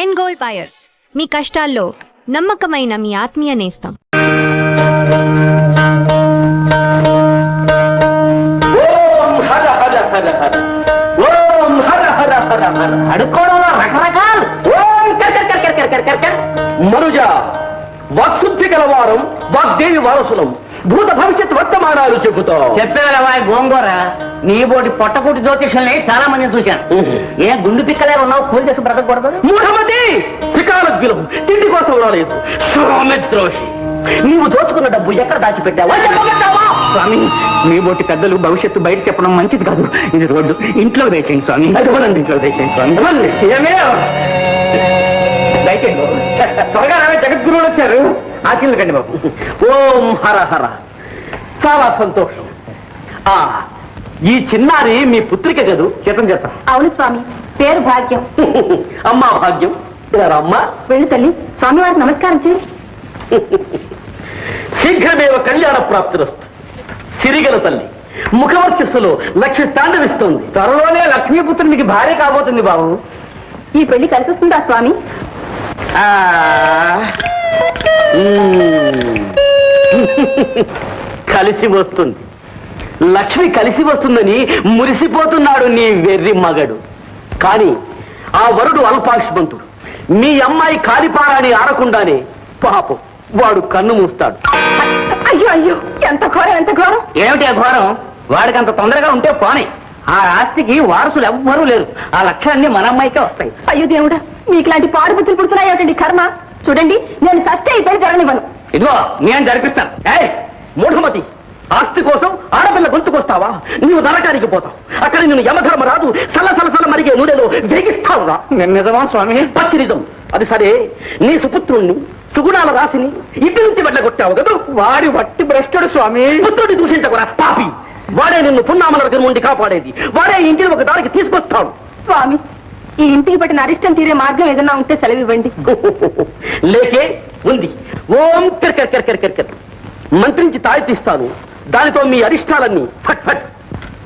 End gold buyers, మీ కష్టాల్లో నమ్మకమైన మీ ఆత్మీయ నేస్తం. అడుక్కోవడంలో రకరకాలు. మనుజ, వాక్శుద్ధి గలవారం, వాగ్దేవి వారసులం, భూత భవిష్యత్ వర్తమానాలు చెబుతాం. చెప్పేవా గోంగూర, నీ బోటి పొట్టకూటి జ్యోతిషుల్ని చాలా మందిని చూశాను. ఏ గుండు పిక్కలే ఉన్నావు, కూలి చేసి బ్రతకూడదు. మూఢమతి, పికాలకు విలువ తిండి కోసం రాలేదు. సౌమిత్రోషి, నీవు దోచుకున్న డబ్బు ఎక్కడ దాచిపెట్టావా? స్వామి, మీ బోటి పెద్దలు భవిష్యత్తు బయట చెప్పడం మంచిది కాదు. ఇది రోడ్డు, ఇంట్లో వేసేయండి స్వామి. అదిగోనండి, ఇంట్లో వేసేయండి స్వామి. ఏమే దయచేయండి, త్వరగా రావే, జగద్గురువులు వచ్చారు. ఆశీర్వకండి బాబు. ఓం హర హర. చాలా సంతోషం. ఈ చిన్నారి మీ పుత్రిక కదూ? చేతం చేస్తాం. అవును స్వామి, పేరు భాగ్యం. అమ్మా భాగ్యం, అమ్మా వెళ్ళి తల్లి, స్వామి వారికి నమస్కారం చేయి. శీఘ్రమేవ కళ్యాణ ప్రాప్తిరస్తు. సిరిగల తల్లి ముఖవర్చస్సులో లక్ష్మి తాండవిస్తోంది. త్వరలోనే లక్ష్మీపుత్రునికి భార్య కాబోతుంది బాబు. ఈ పెళ్లి కలిసి వస్తుందా స్వామి? కలిసి వస్తుంది. లక్ష్మి కలిసి వస్తుందని మురిసిపోతున్నాడు నీ వెర్రి మగడు. కానీ ఆ వరుడు అల్పాయుష్మంతుడు. మీ అమ్మాయి కాలిపారాని ఆడకుండానే పాపం వాడు కన్ను మూస్తాడు. అయ్యో అయ్యో, ఎంత ఘోరం, ఎంత ఘోరం. ఏమిటి ఆ ఘోరం? వాడికి అంత తొందరగా ఉంటే పోనీ. ఆ ఆస్తికి వారసులు ఎవ్వరూ లేరు. ఆ లక్ష్యాన్ని మన అమ్మాయికే వస్తాయి. అయ్యో దేవుడా, మీకు ఇలాంటి పాడు బుద్ధులు పుడుతున్నాయేమిటండి కర్మ. చూడండి, నేను సస్తే ఈ పెళ్లి జరగనివ్వను. ఇదిగో నేను జరిపిస్తాను. ఏయ్ మూఢమతి, ఆస్తి కోసం ఆడపిల్ల గొంతుకొస్తావా? నీవు నరకానికి పోతావు. అక్కడ నిన్ను యమధర్మరాజు సల్ల మరిగే నూనెలో వేగిస్తావురా. నిజమా స్వామి? పచ్చి నిజం. అది సరే, నీ సుపుత్రుణ్ణి, సుగుణాల రాశిని ఇంటి నుంచి వెళ్ళగొట్టావు కదా. వాడి వట్టి భ్రష్టుడు స్వామి. పుత్రుడిని దూషించకురా పాపి. వాడే నిన్ను పున్నామల దగ్గర నుండి కాపాడేది. వాడే ఇంటిని ఒక దారికి తీసుకొస్తాడు. స్వామి, ఈ ఇంటికి పట్టిన అరిష్టం తీరే మార్గం ఏదన్నా ఉంటే సెలవివ్వండి. లేకే ఉంది. ఓం కిర్ మంత్రించి తాయి తీస్తాను. దానితో మీ అరిష్టాలన్నీ ఫట్ ఫట్.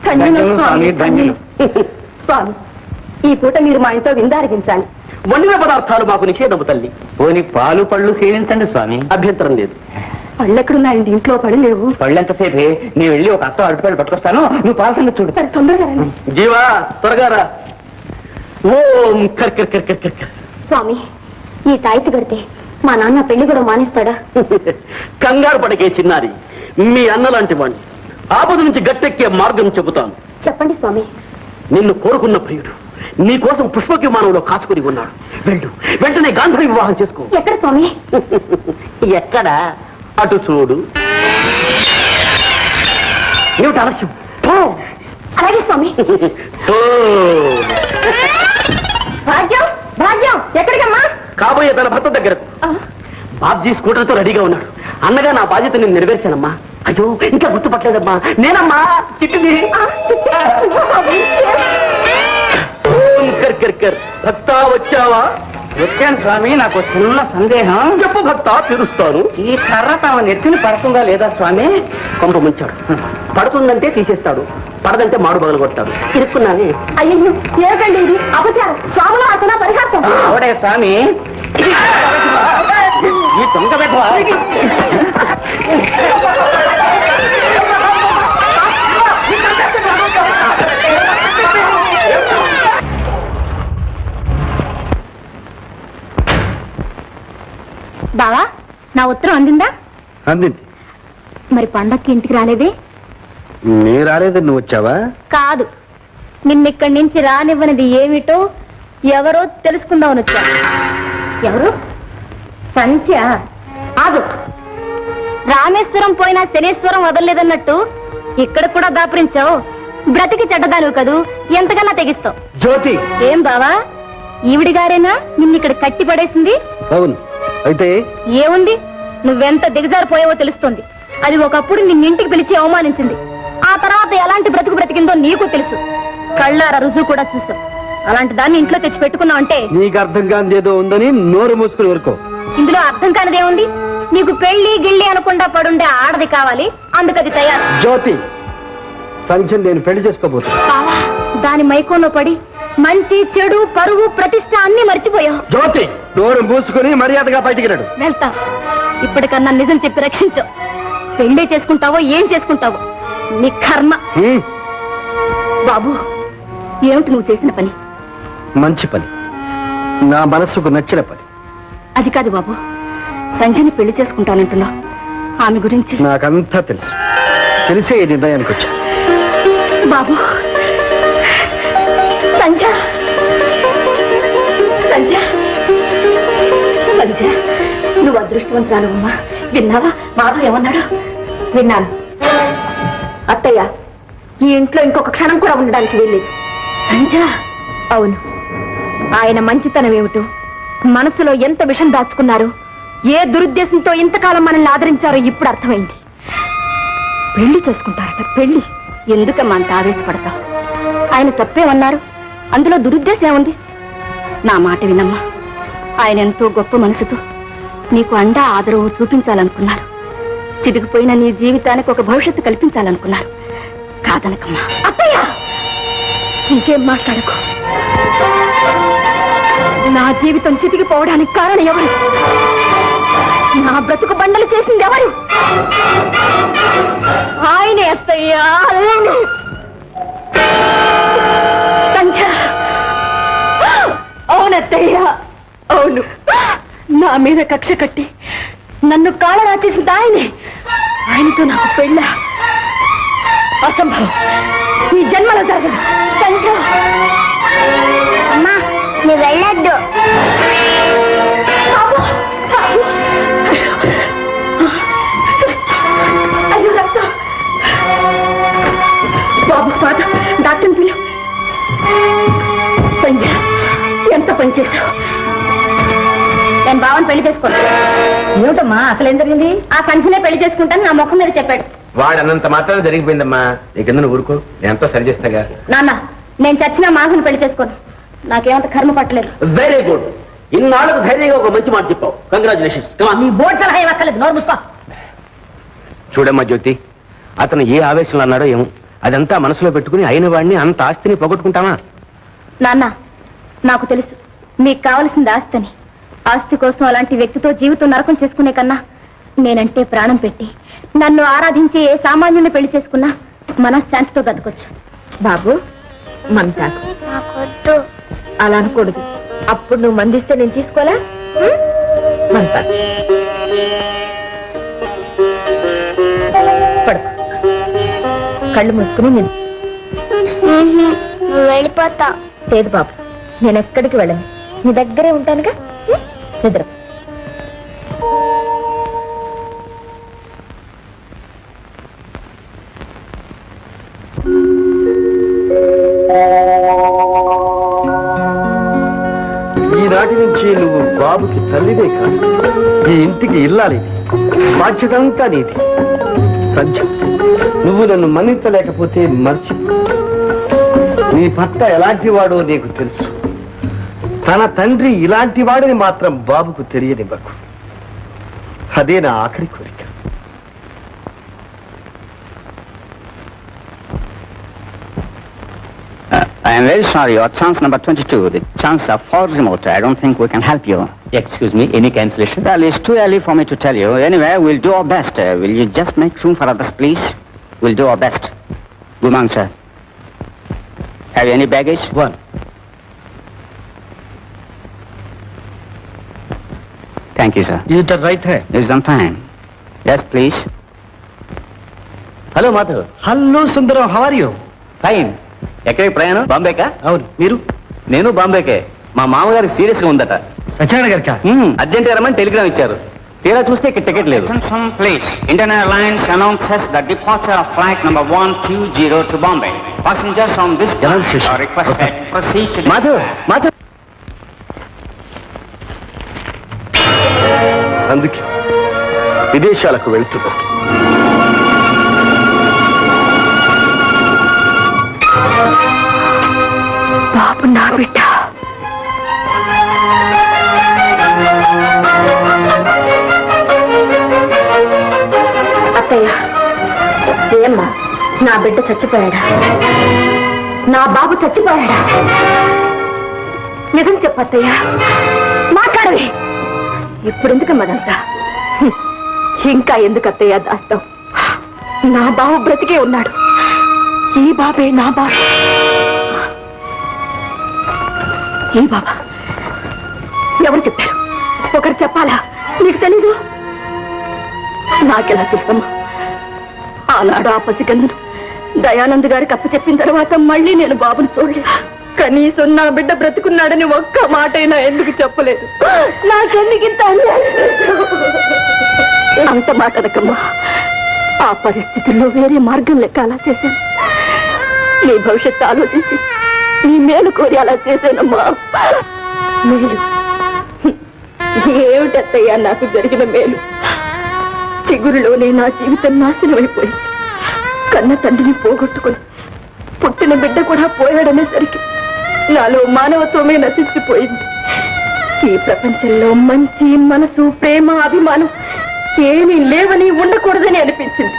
ధన్యులు స్వామి, ధన్యులు. స్వామి, ఈ పూట మీరు మా ఇంట్లో విందారగించాలి. వండిన పదార్థాలు మాకు నిషేధము తల్లి. పోని పాలు పళ్ళు సేవించండి స్వామి. అభ్యంతరం లేదు. పళ్ళెక్కడున్నాయండి? ఇంట్లో పడి లేవు. పళ్ళెంతసేపే, నేను వెళ్ళి ఒక అత్త అరటిపళ్ళు పట్టుకొస్తాను. నువ్వు పాలసంగా చూడు. సరే, తొందరగా రండి. జీవా, త్వరగా రా. ఓం కర్. స్వామి, ఈ తాయితీ కడితే మా నాన్న పెళ్లి కూడా మానేస్తాడా? కంగారు పడకే చిన్నారి. మీ అన్నలాంటి వాణ్ణి. ఆపద నుంచి గట్టెక్కే మార్గం చెబుతాను. చెప్పండి స్వామి. నిన్ను కోరుకున్న ప్రియుడు నీ కోసం పుష్పక విమానంలో కాచుకుని ఉన్నాడు. వెళ్ళు, వెంటనే గాంధర్వ వివాహం చేసుకో. ఎక్కడ స్వామి? ఎక్కడ? అటు చూడు. ఏమిటి ఆలస్యం? పో. అలాగే స్వామి. పో. భాగ్యం, భాగ్యం, ఎక్కడికమ్మా? కాబోయే తన భర్త దగ్గరకు. బాబ్జీ స్కూటర్తో రెడీగా ఉన్నాడు. అన్నగా నా బాధ్యత నేను నెరవేర్చానమ్మా. అయ్యో, ఇంకా గుర్తుపట్టలేదమ్మా. నేనమ్మా చిట్టిది. కర్. భక్తా వచ్చావా? వచ్చాను స్వామి. నాకు చిన్న సందేహం. చెప్పు భక్తా, తీరుస్తాను. ఈ కర్ర తమ నెత్తిని పడుతుందా లేదా స్వామి? కొంప ముంచాడు. పడుతుందంటే తీసేస్తాడు, పడదంటే మాడు బదులు కొట్టాడు. ఇరుక్కున్నానే. అయ్యో, ఏకండి ఇది అపచారం. స్వాముల అతన పరిహాసం. అవడే స్వామి, ఈ దొంగ వెధవ. బావా, నా ఉత్తరం అందిందా? అందింది. మరి పండక్కి ఇంటికి రాలేదే? నీ రాలేదని నువ్వు వచ్చావా? కాదు, నిన్నిక్కడి నుంచి రానివ్వనిది ఏమిటో ఎవరో తెలుసుకుందామని వచ్చా. ఎవరు? సంధ్య. ఆగు. రామేశ్వరం పోయినా శనేశ్వరం వదలలేదన్నట్టు ఇక్కడ కూడా దాపురించావు. బ్రతికి చెడ్డదాను కదూ, ఎంతకన్నా తెగిస్తావు. జ్యోతి. ఏం బావా, ఈవిడి గారేనా నిన్నిక్కడ కట్టి పడేసింది? అవును. అయితే ఏముంది, నువ్వెంత దిగజారిపోయావో తెలుస్తుంది. అది ఒకప్పుడు నిన్నింటికి పిలిచి అవమానించింది. ఆ తర్వాత ఎలాంటి బ్రతుకు బ్రతికిందో నీకు తెలుసు. కళ్ళారా రుజువు కూడా చూసావు. అలాంటి దాన్ని ఇంట్లో తెచ్చి పెట్టుకున్నావు అంటే నీకు అర్థం కానిది ఏదో ఉందని నోరు మూసుకుని వరకు. ఇందులో అర్థం కానిదేముంది? నీకు పెళ్లి గిళ్ళి అనకుండా పడుండే ఆడది కావాలి, అందుకది తయారు. జ్యోతి, సంధ్యను నేను పెళ్లి చేసుకోబోతున్నా. దాని మైకంలో పడి మంచి చెడు పరువు ప్రతిష్ట అన్ని మర్చిపోయావు. జ్యోతి, నోరు మూసుకుని మర్యాదగా బయటికి రాడు. వెళ్తా. ఇప్పటికన్నా నిజం చెప్పి రక్షించు. పెళ్లి చేసుకుంటావో ఏం చేసుకుంటావో నీ కర్మ. బాబు, ఏమిటి నువ్వు చేసిన పని? మంచి పని, నా మనసుకు నచ్చిన పని. అది కాదు బాబు, సంజయ్ని పెళ్లి చేసుకుంటానంటున్నా. ఆమె గురించి నాకంతా తెలుసు. తెలిసే ఈ నిర్ణయానికి వచ్చా. బాబు, సంజ సంజ సంజ, నువ్వు అదృష్టవంతురాలమ్మా. విన్నావా మాధవ్ ఏమన్నాడు? విన్నాను. అత్తయ్య, ఈ ఇంట్లో ఇంకొక క్షణం కూడా ఉండడానికి వీల్లేదు. సంజ, అవును. ఆయన మంచితనం ఏమిటో, మనసులో ఎంత విషం దాచుకున్నారో, ఏ దురుద్దేశంతో ఇంతకాలం మనల్ని ఆదరించారో ఇప్పుడు అర్థమైంది. పెళ్లి చేసుకుంటారట. పెళ్లి ఎందుకమ్మా అంత ఆవేశపడతావు? ఆయన తప్పేమన్నారు? అందులో దురుద్దేశం ఏముంది? నా మాట వినమ్మా. ఆయన ఎంతో గొప్ప మనసుతో నీకు అండా ఆదరవు చూపించాలనుకున్నారు. చిదిగిపోయిన నీ జీవితానికి ఒక భవిష్యత్తు కల్పించాలనుకున్నారు. కాదనకమ్మా. అత్తయ్య, ఇంకేం మాట్లాడకు. నా జీవితం చితికిపోవడానికి కారణం ఎవరు? నా బ్రతుకు బండలు చేసింది ఎవరు? ఆయనే అత్తయ్యా. అవునత్తయ్యా, అవును. నా మీద కక్ష కట్టి నన్ను కాళరా చేసింది ఆయనే. ఆయనతో నాకు పెళ్ళ అసంభవం. ఈ జన్మలో జరగదు. అమ్మా, నువ్వు వెళ్ళొద్దు. అయ్యో రక్తం. బాబు, పాత డాక్టర్ని పిలు. సంజయ్, ఎంత పని చేశావు? నేను బావని పెళ్లి చేసుకోను. ఏమిటమ్మా అసలు ఏం జరిగింది? ఆ సంజయనే పెళ్లి చేసుకుంటాను నా ముఖం మీద చెప్పాడు. వాడన్నంత మాత్రం జరిగిపోయిందమ్మా. నీకెందుకు నువ్వు ఊరుకో, నేను ఎంతో సరి చేస్తాగా. నాన్న, నేను చచ్చినా మాధుని పెళ్లి చేసుకోను. నాకేమంత కర్మ పట్టలేదు. Very good. ఇన్నాళ్ళకు ధైర్యంగా ఒక మంచి మాట చెప్పావు. కంగ్రాచులేషన్స్. నీ బోర్డు సలహా ఇవ్వక్కర్లేదు. నోరు మూసుకో. చూడమ్మా జ్యోతి, అతను ఏ ఆవేశంలో అన్నాడో ఏమో, అదంతా మనసులో పెట్టుకుని అయిన వాడిని అంత ఆస్తిని పోగొట్టుకుంటామా? నాన్న, నాకు తెలుసు మీకు కావలసింది ఆస్తిని. ఆస్తి కోసం అలాంటి వ్యక్తితో జీవితం నరకం చేసుకునే కన్నా నేనంటే ప్రాణం పెట్టి నన్ను ఆరాధించి ఏ సామాన్యుని పెళ్లి చేసుకున్నా మనశ్శాంతితో బతకొచ్చు. బాబు, మంతాకు. అలా అనకూడదు. అప్పుడు నువ్వు మందిస్తే నేను తీసుకోలే. మంతాకు. పడుకో. కళ్ళు మూసుకుని నేను వెళ్ళిపోతా. లేదు బాబు, నేను ఎక్కడికి వెళ్ళను. నీ దగ్గరే ఉంటానుగా. నిద్ర. ఈనాటి నుంచి నువ్వు బాబుకి తల్లిదే కాదు, ఈ ఇంటికి ఇల్లాలి. బాధ్యత అంతా నీది. సంజ, నువ్వు నన్ను మన్నించలేకపోతే మర్చి. నీ భర్త ఎలాంటి వాడో నీకు తెలుసు. తన తండ్రి ఇలాంటి వాడిని మాత్రం బాబుకు తెలియనివ్వకు. అదే నా ఆఖరి కోరిక. I am very sorry, your chance number 22, the chance of false remote. I don't think we can help you. Excuse me, any cancellation? Well, it's too early for me to tell you. Anyway, we'll do our best. Will you just make room for others, please? We'll do our best. Good morning, sir. Have you any baggage? One. Thank you, sir. Is it the right hand? There's some time. Yes, please. Hello Madhav. Hello Sundaram, how are you? Fine. ఎక్కడికి ప్రయాణం? బాంబేకా? అవును. మీరు? నేను బాంబేకే. మా మామగారు serious గా ఉందట. Satyanarayana గారికా? Urgent గా రమ్మని టెలిగ్రామ్ ఇచ్చారు. తీరా చూస్తే ఇక్కడ టికెట్ లేదు. Attention, please. Indian Airlines announces the departure of flight number 120 to Bombay. Passengers on this flight Announces. are requested to proceed to Madhav, Madhav. అందుకే విదేశాలకు వెళ్తున్నాను. బాబు నా బిడ్డ. అత్తయ్య, ఏమ్మా, నా బిడ్డ చచ్చిపోయాడా? నా బాబు చచ్చిపోయాడా? నిజం చెప్పత్తయ్యా, మాట్లాడవే. ఇప్పుడు ఎందుకమ్మదంతా? ఇంకా ఎందుకు అత్తయ్యా దాస్తావు? నా బాబు బ్రతికే ఉన్నాడు. ఈ బాబే నా బాబు. ఈ బాబా ఎవరు చెప్పారు? ఒకరు చెప్పాలా? నీకు తెలీదు? నాకెలా తెలుసమ్మా? ఆనాడు ఆ పసికందును దయానంద్ గారికి అప్పు చెప్పిన తర్వాత మళ్ళీ నేను బాబుని చూడలేదు. కనీసం నా బిడ్డ బ్రతుకున్నాడని ఒక్క మాటైనా ఎందుకు చెప్పలేదు? నాకెందుకు ఇంత అన్యాయం? అంత మాట అనకమ్మా. ఆ పరిస్థితుల్లో వేరే మార్గం లెక్క అలా చేశాను. నీ భవిష్యత్తు ఆలోచించి నీ మేలు కోరి అలా చేశానమ్మా. మేలు ఏమిటత్తయ్యా నాకు జరిగిన మేలు? చిగురులోనే నా జీవితం నాశనం అయిపోయింది. కన్న తండ్రిని పోగొట్టుకుని పుట్టిన బిడ్డ కూడా పోయాడనేసరికి నాలో మానవత్వమే నశించిపోయింది. ఈ ప్రపంచంలో మంచి మనసు, ప్రేమ, అభిమానం ఏమీ లేవని ఉండకూడదని అనిపించింది.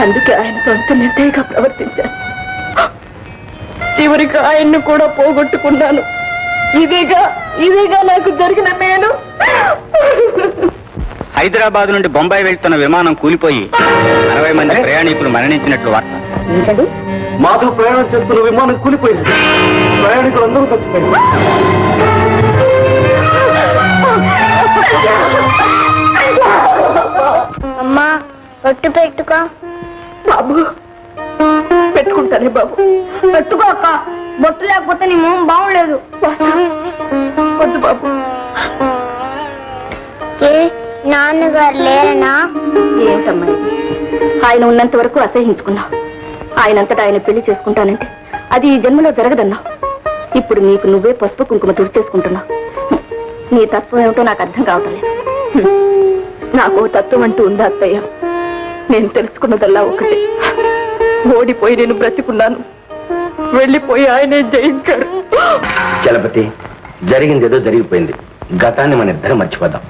అందుకే ఆయనతో అంత నిర్దయగా ప్రవర్తించాను. చివరికి ఆయన్ను కూడా పోగొట్టుకున్నాను. ఇదేగా నాకు జరిగిన మేలు. హైదరాబాద్ నుండి బొంబాయి వెళ్తున్న విమానం కూలిపోయి 60 మంది ప్రయాణికులు మరణించినట్లు వార్త. మాధవ్ ప్రయాణం చేస్తున్న విమానం కూలిపోయింది. ప్రయాణికులందరూ చచ్చిపోయింది. అమ్మా ఒట్టు పెట్టుకో. బాబు పెట్టుకుంటానే బాబు. పెట్టుకో అక్క. బొట్టు లేకపోతే నీ మొహం బాగుండలేదు. వద్దు బాబు. నాన్నగారు లేరనా? ఏంటమ్మా, ఆయన ఉన్నంత వరకు అసహించుకున్నా. ఆయనంతటా ఆయన పెళ్లి చేసుకుంటానంటే అది ఈ జన్మలో జరగదన్నా. ఇప్పుడు నీకు నువ్వే పసుపు కుంకుమ తుడిచేసుకుంటున్నా. నీ తత్వం ఏమిటో నాకు అర్థం కావటం లేదు. నాకు తత్వం అంటూ ఉందా అత్తయ్య? నేను తెలుసుకున్నదల్లా ఒకటే. ఓడిపోయి నేను బ్రతికున్నాను, వెళ్ళిపోయి ఆయనే జయించాడు. చలపతి, జరిగిందేదో జరిగిపోయింది. గతాన్ని మన ఇద్దరం మర్చిపోదాం.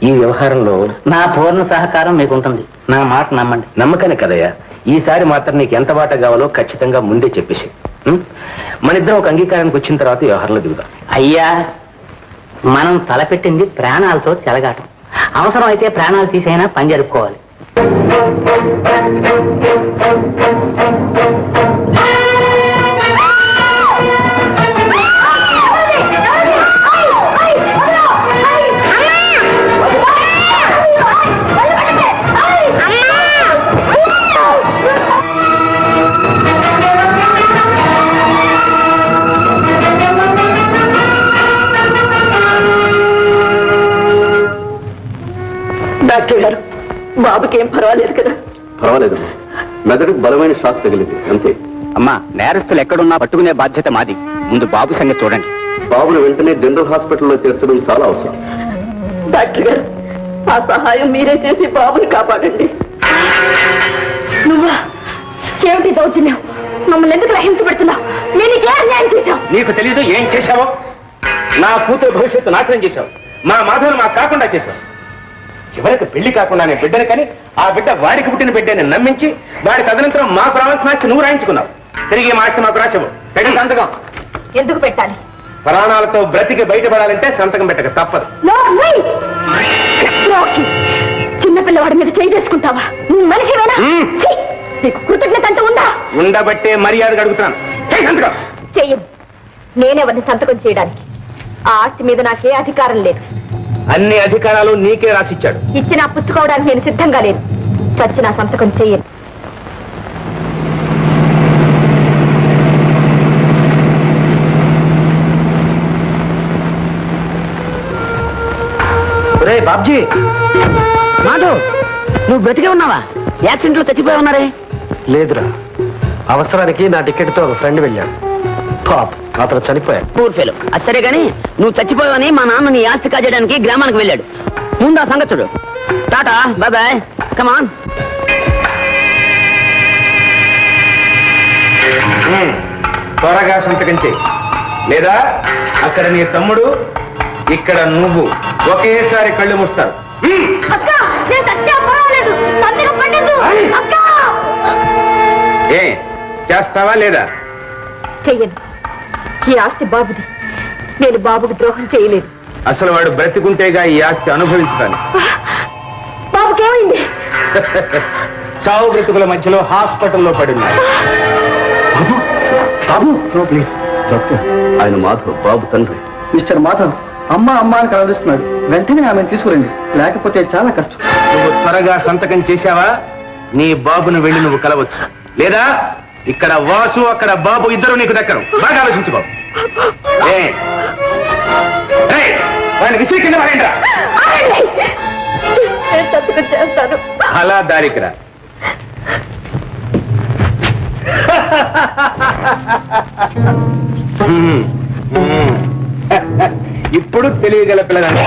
ఈ వ్యవహారంలో నా పూర్ణ సహకారం మీకుంటుంది. నా మాట నమ్మండి. నమ్మకానే కదయ్యా. ఈసారి మాత్రం నీకు ఎంత వాట కావాలో ఖచ్చితంగా ముందే చెప్పేసి మన ఇద్దరం ఒక అంగీకారానికి వచ్చిన తర్వాత వ్యవహారంలో దిగుదాం. అయ్యా, మనం తలపెట్టింది ప్రాణాలతో చెలగాటం. అవసరం అయితే ప్రాణాలు తీసైనా పని జరుపుకోవాలి. డాక్టర్ గారు, బాబుకి ఏం పర్వాలేదు కదా? పర్వాలేదు. మెదడుకు బలమైన షాక్ తగిలింది అంతే. అమ్మా, నేరస్తులు ఎక్కడున్నా పట్టుకునే బాధ్యత మాది. ముందు బాబు సంగతి చూడండి. బాబును వెంటనే జనరల్ హాస్పిటల్లో చేర్చడం చాలా అవసరం. డాక్టర్ గారు, ఆ సహాయం మీరే చేసి బాబుని కాపాడండి. నువ్వా? ఏమిటి దౌర్జన్యం? మమ్మల్ని ఎందుకు హింసపెడుతున్నావు? నేను ఏ అన్యాయం చేశావు? నీకు తెలీదు ఏం చేశావో? నా కూతురు భవిష్యత్తు నాశనం చేశావు. మా మాధవను మాకు కాకుండా చేశావు. చివరికి పెళ్లి కాకుండానే బిడ్డను కానీ ఆ బిడ్డ వాడికి పుట్టిన బిడ్డని నమ్మించి వాడి తదనంతరం మాకు రావాల్సిన ఆస్తి నువ్వు రాయించుకున్నావు. తిరిగి మా ఆస్తి మాకు రాసావు. పెట్టిన సంతకం. ఎందుకు పెట్టాలి? ప్రాణాలతో బ్రతికి బయటపడాలంటే సంతకం పెట్టక తప్పదు. చిన్నపిల్లవాడి మీద చేయి చేసుకుంటావా? నువ్వు మనిషివేనా? నీకు కృతజ్ఞత అంటూ ఉందా? ఉండబట్టే మర్యాదగా అడుగుతున్నాను. సంతకం చెయ్యను. నేనెవరిని సంతకం చేయడానికి? ఆ ఆస్తి మీద నాకే అధికారం లేదు. అన్ని అధికారాలు నీకే రాసిచ్చాడు. ఇచ్చినా పుచ్చుకోవడానికి నేను సిద్ధంగా లేదు. చచ్చిన సంతకం చెయ్యను. రే బాబ్జీ, మాధవ్, నువ్వు బ్రతికే ఉన్నావా? యాక్సిడెంట్ లో చచ్చిపోయి ఉన్నారే? లేదురా, అవసరానికి నా టికెట్తో ఒక ఫ్రెండ్ వెళ్ళాడు. పాప అతను చనిపోయాడు. Poor fellow. అది సరే గాని నువ్వు చచ్చిపోయావని మా నాన్న నీ ఆస్తి కాజేయడానికి గ్రామానికి వెళ్ళాడు. ముందు ఆ సంగతి చూడు. టాటా, బాయ్ బాయ్, కమాన్. త్వరగా సంతకం చెయ్యి, లేదా అక్కడ నీ తమ్ముడు, ఇక్కడ నువ్వు ఒకేసారి కళ్ళు మూస్తారు. ఏ చేస్తావా లేదా? చెయ్యను. ఈ ఆస్తి బాబుది. నేను బాబుకి ద్రోహం చేయలేదు. అసలు వాడు బ్రతికుంటేగా ఈ ఆస్తి అనుభవించుతాను. బాబుకేమైంది? చావు బ్రతుకుల మధ్యలో హాస్పిటల్లో పడున్నాడు. బాబు ప్లీజ్ డాక్టర్, ఆయన మాధవ్ బాబు తండ్రి. మిస్టర్ మాధవ్, అమ్మ అమ్మ అని కలవరిస్తున్నాడు. వెంటనే ఆమెను తీసుకురండి, లేకపోతే చాలా కష్టం. నువ్వు త్వరగా సంతకం చేశావా నీ బాబును వెళ్ళి నువ్వు కలవచ్చు. లేదా ఇక్కడ వాసు అక్కడ బాబు ఇద్దరు నీకు దక్కరు. బాగా ఆలోచించుకో. వాడిని విసిరి కింద పడేయండిరా. నేను సంతకం చేస్తాను. అలా దారికిరా. ఇప్పుడు తెలియగల పిల్లగాడు.